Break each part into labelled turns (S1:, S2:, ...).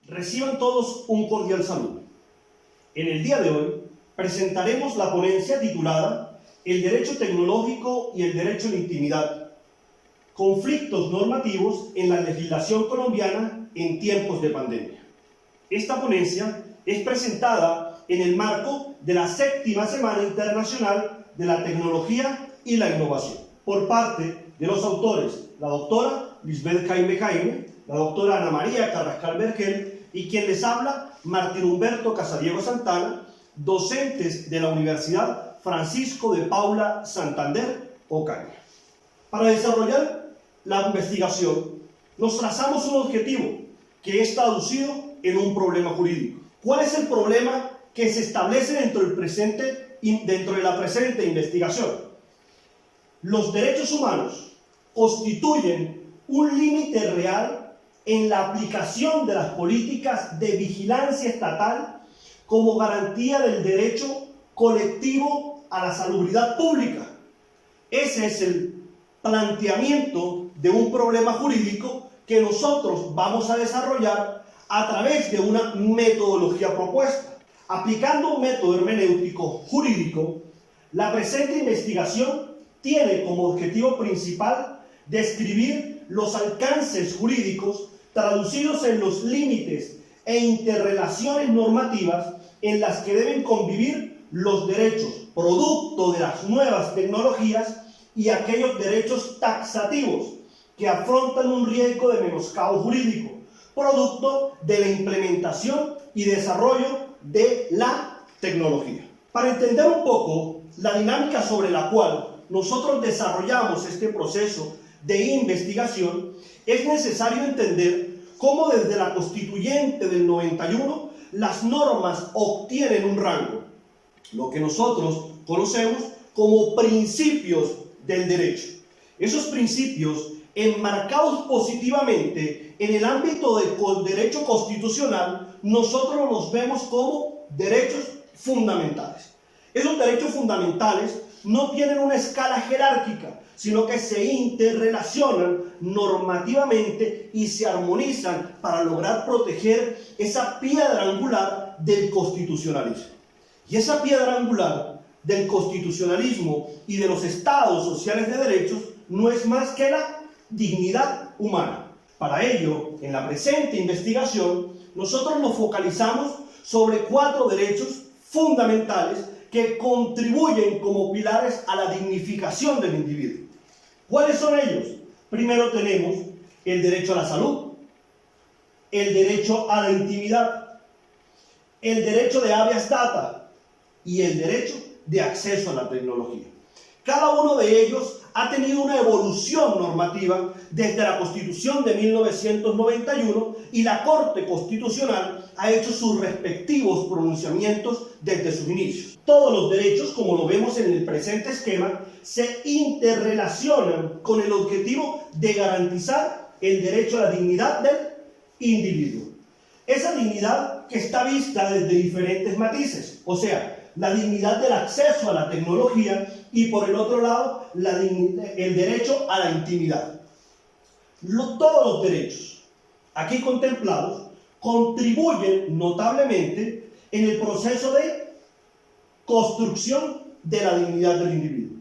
S1: Reciban todos un cordial saludo. En el día de hoy presentaremos la ponencia titulada El derecho tecnológico y el derecho a la intimidad, conflictos normativos en la legislación colombiana en tiempos de pandemia. Esta ponencia es presentada en el marco de la 7ª Semana Internacional de la Tecnología y la Innovación, por parte de los autores, la doctora Lisbeth Jaime, la doctora Ana María Carrascal Vergel y quien les habla, Martín Humberto Casadiego Santana, docentes de la Universidad Francisco de Paula Santander, Ocaña. Para desarrollar la investigación, nos trazamos un objetivo que es traducido en un problema jurídico. ¿Cuál es el problema que se establece dentro de la presente investigación? Los derechos humanos constituyen un límite real en la aplicación de las políticas de vigilancia estatal como garantía del derecho colectivo a la salubridad pública. Ese es el planteamiento de un problema jurídico que nosotros vamos a desarrollar a través de una metodología propuesta. Aplicando un método hermenéutico jurídico, la presente investigación tiene como objetivo principal describir los alcances jurídicos traducidos en los límites e interrelaciones normativas en las que deben convivir los derechos producto de las nuevas tecnologías y aquellos derechos taxativos que afrontan un riesgo de menoscabo jurídico, producto de la implementación y desarrollo de la tecnología. Para entender un poco la dinámica sobre la cual nosotros desarrollamos este proceso de investigación, es necesario entender cómo desde la Constituyente del 91 las normas obtienen un rango, lo que nosotros conocemos como principios del derecho. Esos principios, enmarcados positivamente en el ámbito del derecho constitucional, nosotros los vemos como derechos fundamentales. Esos derechos fundamentales no tienen una escala jerárquica, sino que se interrelacionan normativamente y se armonizan para lograr proteger esa piedra angular del constitucionalismo. Y esa piedra angular del constitucionalismo y de los estados sociales de derechos no es más que la dignidad humana. Para ello, en la presente investigación, nosotros nos focalizamos sobre 4 derechos fundamentales que contribuyen como pilares a la dignificación del individuo. ¿Cuáles son ellos? Primero tenemos el derecho a la salud, el derecho a la intimidad, el derecho de habeas data y el derecho de acceso a la tecnología. Cada uno de ellos ha tenido una evolución normativa desde la Constitución de 1991 y la Corte Constitucional ha hecho sus respectivos pronunciamientos desde sus inicios. Todos los derechos, como lo vemos en el presente esquema, se interrelacionan con el objetivo de garantizar el derecho a la dignidad del individuo. Esa dignidad que está vista desde diferentes matices, o sea, la dignidad del acceso a la tecnología y por el otro lado, el derecho a la intimidad. Todos los derechos aquí contemplados contribuyen notablemente en el proceso de construcción de la dignidad del individuo.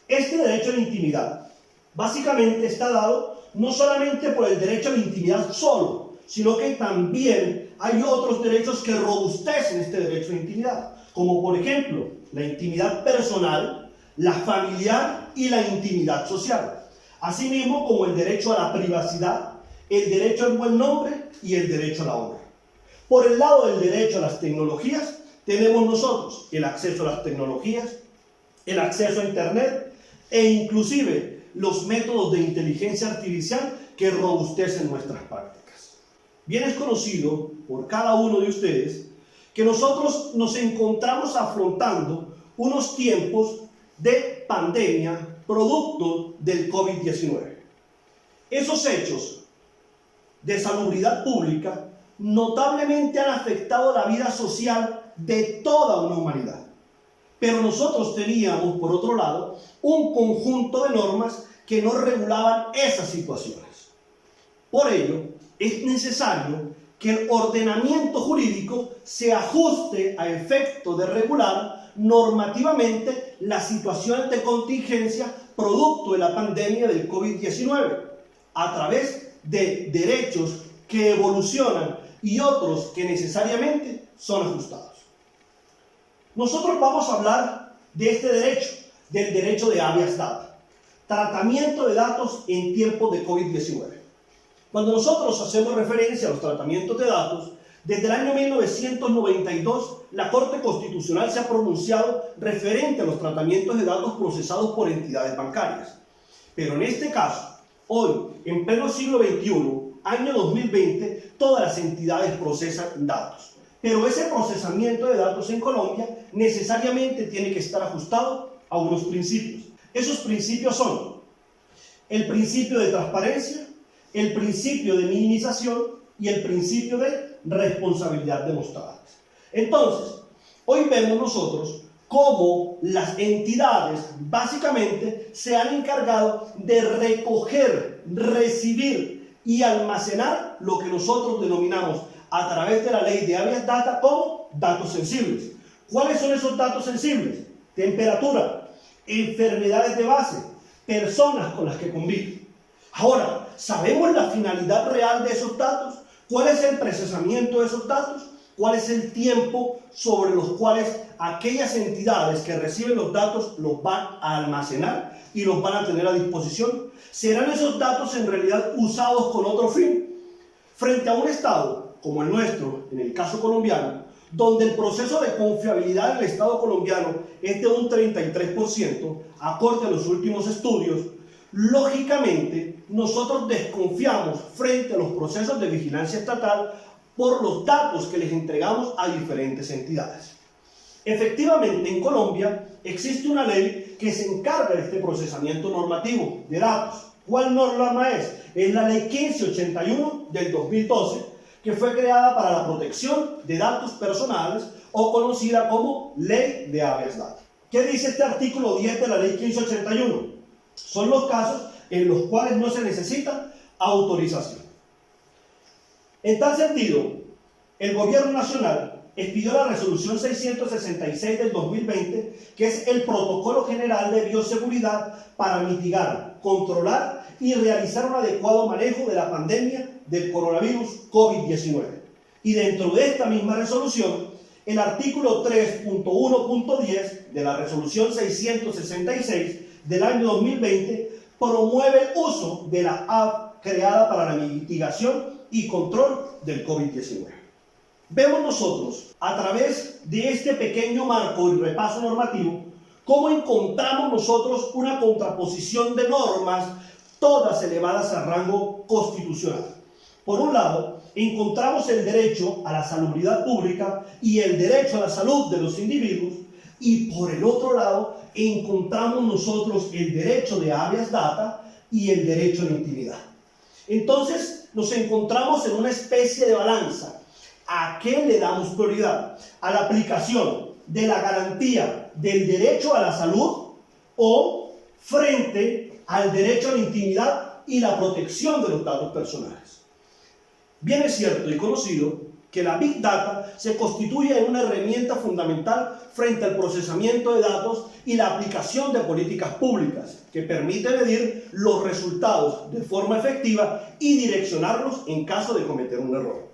S1: Este derecho a la intimidad básicamente está dado no solamente por el derecho a la intimidad solo, sino que también hay otros derechos que robustecen este derecho a la intimidad, como por ejemplo la intimidad personal, la familiar y la intimidad social, asimismo como el derecho a la privacidad, el derecho al buen nombre y el derecho a la honra. Por el lado del derecho a las tecnologías, tenemos nosotros el acceso a las tecnologías, el acceso a Internet e inclusive los métodos de inteligencia artificial que robustecen nuestras prácticas. Bien es conocido por cada uno de ustedes que nosotros nos encontramos afrontando unos tiempos de pandemia producto del COVID-19. Esos hechos de salubridad pública notablemente han afectado la vida social de toda una humanidad. Pero nosotros teníamos, por otro lado, un conjunto de normas que no regulaban esas situaciones. Por ello, es necesario que el ordenamiento jurídico se ajuste a efecto de regular normativamente las situaciones de contingencia producto de la pandemia del COVID-19 a través de derechos que evolucionan y otros que necesariamente son ajustados. Nosotros vamos a hablar de este derecho, del derecho de habeas data, tratamiento de datos en tiempos de COVID-19. Cuando nosotros hacemos referencia a los tratamientos de datos, desde el año 1992, la Corte Constitucional se ha pronunciado referente a los tratamientos de datos procesados por entidades bancarias. Pero en este caso, hoy, en pleno siglo XXI, año 2020, todas las entidades procesan datos. Pero ese procesamiento de datos en Colombia necesariamente tiene que estar ajustado a unos principios. Esos principios son el principio de transparencia, el principio de minimización y el principio de responsabilidad demostrada. Entonces, hoy vemos nosotros cómo las entidades básicamente se han encargado de recoger, recibir y almacenar lo que nosotros denominamos a través de la ley de habeas data como datos sensibles. ¿Cuáles son esos datos sensibles? Temperatura, enfermedades de base, personas con las que conviven. Ahora, ¿sabemos la finalidad real de esos datos? ¿Cuál es el procesamiento de esos datos? ¿Cuál es el tiempo sobre los cuales aquellas entidades que reciben los datos los van a almacenar y los van a tener a disposición? ¿Serán esos datos en realidad usados con otro fin? Frente a un Estado como el nuestro, en el caso colombiano, donde el proceso de confiabilidad en el Estado colombiano es de un 33%, acorde a los últimos estudios, lógicamente nosotros desconfiamos frente a los procesos de vigilancia estatal por los datos que les entregamos a diferentes entidades. Efectivamente, en Colombia existe una ley que se encarga de este procesamiento normativo de datos. ¿Cuál norma es? Es la ley 1581 del 2012, que fue creada para la protección de datos personales o conocida como Ley de Habeas Data. ¿Qué dice este artículo 10 de la ley 1581? Son los casos en los cuales no se necesita autorización. En tal sentido, el Gobierno Nacional expidió la resolución 666 del 2020, que es el Protocolo General de Bioseguridad para mitigar, controlar y realizar un adecuado manejo de la pandemia del coronavirus COVID-19. Y dentro de esta misma resolución, el artículo 3.1.10 de la resolución 666 del año 2020 promueve el uso de la app creada para la mitigación y control del COVID-19. Vemos nosotros, a través de este pequeño marco y repaso normativo, cómo encontramos nosotros una contraposición de normas, todas elevadas a rango constitucional. Por un lado, encontramos el derecho a la salubridad pública y el derecho a la salud de los individuos, y por el otro lado, encontramos nosotros el derecho de habeas data y el derecho a la intimidad. Entonces, nos encontramos en una especie de balanza. ¿A qué le damos prioridad? ¿A la aplicación de la garantía del derecho a la salud o frente al derecho a la intimidad y la protección de los datos personales? Bien es cierto y conocido que la Big Data se constituye en una herramienta fundamental frente al procesamiento de datos y la aplicación de políticas públicas que permite medir los resultados de forma efectiva y direccionarlos en caso de cometer un error.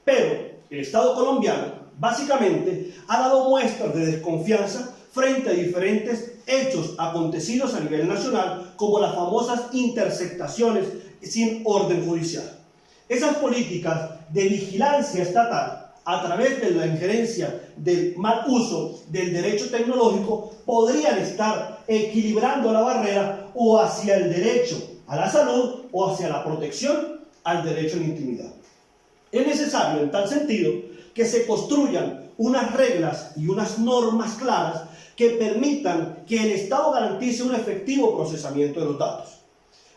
S1: Pero el Estado colombiano básicamente ha dado muestras de desconfianza frente a diferentes hechos acontecidos a nivel nacional, como las famosas interceptaciones sin orden judicial. Esas políticas de vigilancia estatal a través de la injerencia del mal uso del derecho tecnológico podrían estar equilibrando la barrera o hacia el derecho a la salud o hacia la protección al derecho a la intimidad. Es necesario, en tal sentido, que se construyan unas reglas y unas normas claras que permitan que el Estado garantice un efectivo procesamiento de los datos.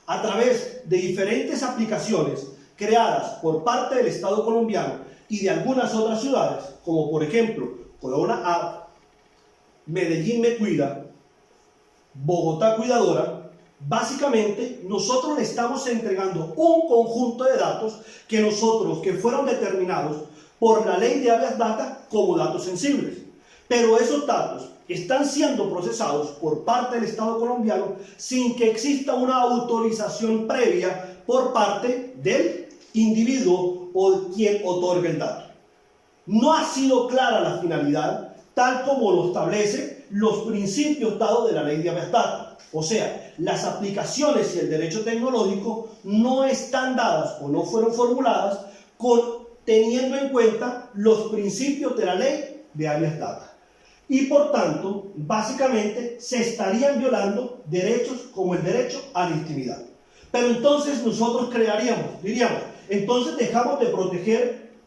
S1: A través de diferentes aplicaciones creadas por parte del Estado colombiano y de algunas otras ciudades, como por ejemplo Corona App, Medellín Me Cuida, Bogotá Cuidadora, Básicamente, nosotros le estamos entregando un conjunto de datos que fueron determinados por la ley de habeas data como datos sensibles. Pero esos datos están siendo procesados por parte del Estado colombiano sin que exista una autorización previa por parte del individuo o quien otorga el dato. No ha sido clara la finalidad, tal como lo establece los principios dados de la ley de habeas data. O sea, las aplicaciones y el derecho tecnológico no están dadas o no fueron formuladas teniendo en cuenta los principios de la ley de habeas data. Y por tanto, básicamente, se estarían violando derechos como el derecho a la intimidad. Pero entonces nosotros diríamos, entonces dejamos de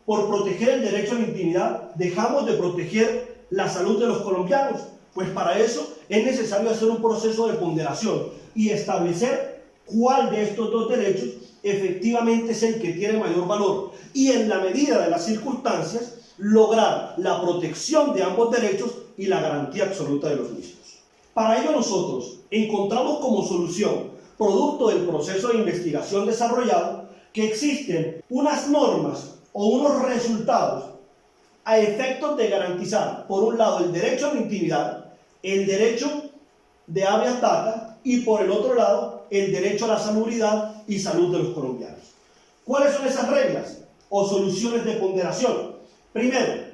S1: por proteger el derecho a la intimidad, dejamos de proteger la salud de los colombianos. Pues para eso es necesario hacer un proceso de ponderación y establecer cuál de estos dos derechos efectivamente es el que tiene mayor valor. Y en la medida de las circunstancias, lograr la protección de ambos derechos y la garantía absoluta de los mismos. Para ello nosotros encontramos como solución, producto del proceso de investigación desarrollado, que existen unas normas o unos resultados a efectos de garantizar, por un lado, el derecho a la intimidad, el derecho de habeas data y, por el otro lado, el derecho a la salubridad y salud de los colombianos. ¿Cuáles son esas reglas o soluciones de ponderación? Primero,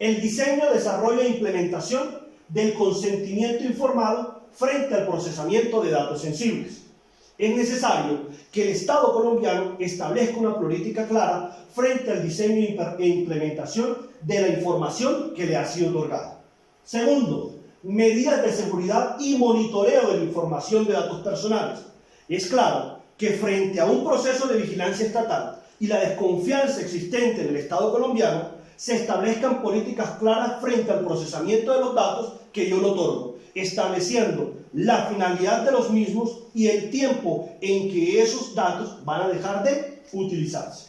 S1: el diseño, desarrollo e implementación del consentimiento informado frente al procesamiento de datos sensibles. Es necesario que el Estado colombiano establezca una política clara frente al diseño e implementación de la información que le ha sido otorgada. Segundo, medidas de seguridad y monitoreo de la información de datos personales. Es claro que frente a un proceso de vigilancia estatal y la desconfianza existente en el Estado colombiano, se establezcan políticas claras frente al procesamiento de los datos que yo le otorgo, estableciendo la finalidad de los mismos y el tiempo en que esos datos van a dejar de utilizarse.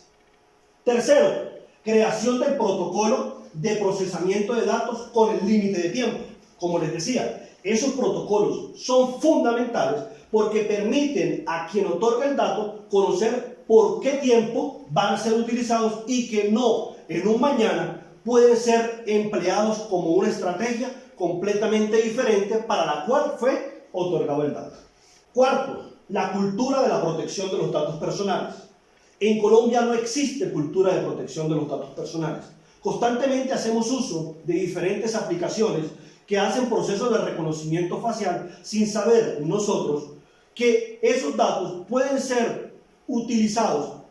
S1: Tercero, creación del protocolo de procesamiento de datos con el límite de tiempo. Como les decía, esos protocolos son fundamentales porque permiten a quien otorga el dato conocer por qué tiempo van a ser utilizados y que no en un mañana pueden ser empleados como una estrategia completamente diferente para la cual fue otorgado el dato. Cuarto, la cultura de la protección de los datos personales. En Colombia no existe cultura de protección de los datos personales. Constantemente hacemos uso de diferentes aplicaciones que hacen procesos de reconocimiento facial sin saber nosotros que esos datos pueden ser utilizados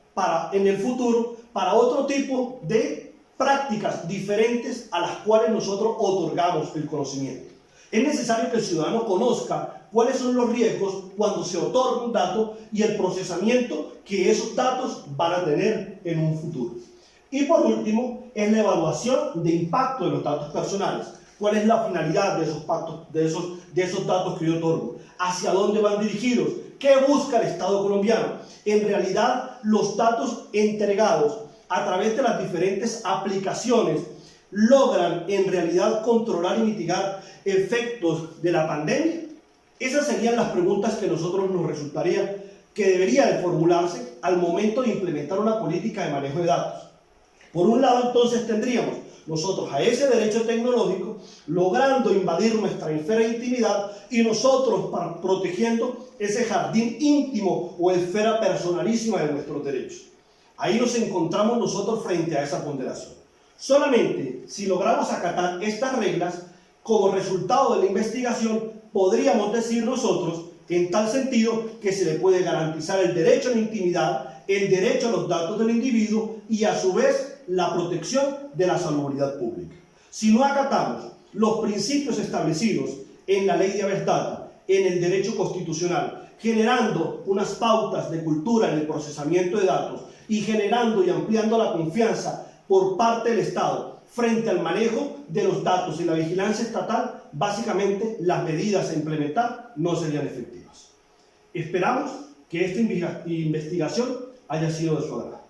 S1: en el futuro para otro tipo de prácticas diferentes a las cuales nosotros otorgamos el conocimiento. Es necesario que el ciudadano conozca cuáles son los riesgos cuando se otorga un dato y el procesamiento que esos datos van a tener en un futuro. Y por último, es la evaluación de impacto de los datos personales. ¿Cuál es la finalidad de esos datos que yo otorgo? ¿Hacia dónde van dirigidos? ¿Qué busca el Estado colombiano? En realidad, los datos entregados a través de las diferentes aplicaciones logran en realidad controlar y mitigar efectos de la pandemia. Esas serían las preguntas que nosotros nos resultaría que debería de formularse al momento de implementar una política de manejo de datos. Por un lado, entonces, tendríamos nosotros a ese derecho tecnológico logrando invadir nuestra esfera de intimidad y nosotros protegiendo ese jardín íntimo o esfera personalísima de nuestros derechos. Ahí nos encontramos nosotros frente a esa ponderación. Solamente si logramos acatar estas reglas, como resultado de la investigación, podríamos decir nosotros, en tal sentido, que se le puede garantizar el derecho a la intimidad, el derecho a los datos del individuo y a su vez la protección de la salubridad pública. Si no acatamos los principios establecidos en la ley de habeas data, en el derecho constitucional, generando unas pautas de cultura en el procesamiento de datos y generando y ampliando la confianza por parte del Estado frente al manejo de los datos y la vigilancia estatal, básicamente las medidas a implementar no serían efectivas. Esperamos que esta investigación haya sido de su agrado.